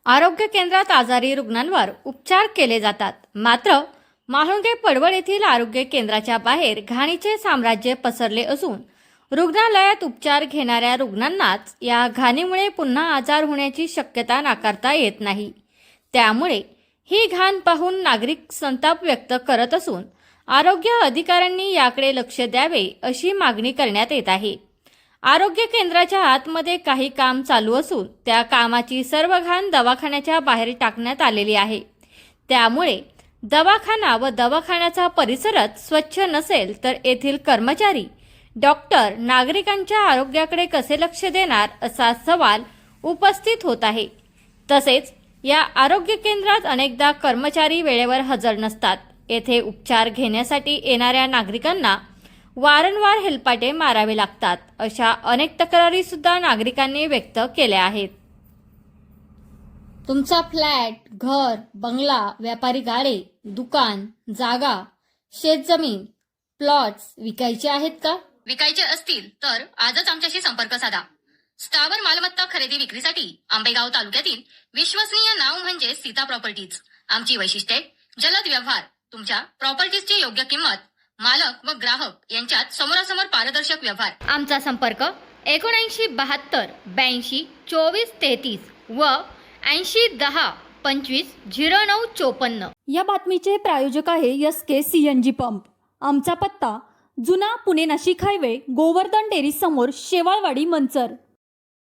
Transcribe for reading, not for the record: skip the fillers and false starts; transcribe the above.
आरोग्य केंद्रात आजारी रुग्णांवर उपचार केले जातात. मात्र म्हाळुंगे पडवळ येथील आरोग्य केंद्राच्या बाहेर घाणीचे साम्राज्य पसरले असून रुग्णालयात उपचार घेणाऱ्या रुग्णांनाच या घाणीमुळे पुन्हा आजार होण्याची शक्यता नाकारता येत नाही. त्यामुळे ही घाण पाहून नागरिक संताप व्यक्त करत असून आरोग्य अधिकाऱ्यांनी याकडे लक्ष द्यावे अशी मागणी करण्यात येत आहे. आरोग्य केंद्राच्या आतमध्ये काही काम चालू असून त्या कामाची सर्व घाण दवाखान्याच्या बाहेर टाकण्यात आलेली आहे. त्यामुळे दवाखाना व दवाखान्याचा परिसरच स्वच्छ नसेल तर येथील कर्मचारी, डॉक्टर नागरिकांच्या आरोग्याकडे कसे लक्ष देणार असा सवाल उपस्थित होत आहे. तसेच या आरोग्य केंद्रात अनेकदा कर्मचारी वेळेवर हजर नसतात. येथे उपचार घेण्यासाठी येणाऱ्या नागरिकांना वारंवार हेलपाटे मारावे लागतात. अशा अनेक तक्रारी सुद्धा नागरिकांनी व्यक्त केल्या आहेत. तुमचा फ्लॅट, घर, बंगला, व्यापारी गाडे, दुकान, जागा, शेतजमीन, प्लॉट्स विकायचे आहेत का? विकायचे असतील तर आजच आमच्याशी संपर्क साधा. स्थावर मालमत्ता खरेदी विक्रीसाठी आंबेगाव तालुक्यातील विश्वसनीय नाव म्हणजे सीता प्रॉपर्टीज. आमची वैशिष्ट्ये: जलद व्यवहार, तुमच्या प्रॉपर्टीजची योग्य किंमत, मालक व ग्राहक यांच्यात समोरासमोर पारदर्शक व्यवहार. आमचा संपर्क 7972 82 24 33 व 8010 25 0954. या बातमीचे प्रायोजक आहे SK CNG पंप. आमचा पत्ता जुना पुणे नाशिक हायवे, गोवर्धन डेअरी समोर, शेवाळवाडी, मंचर.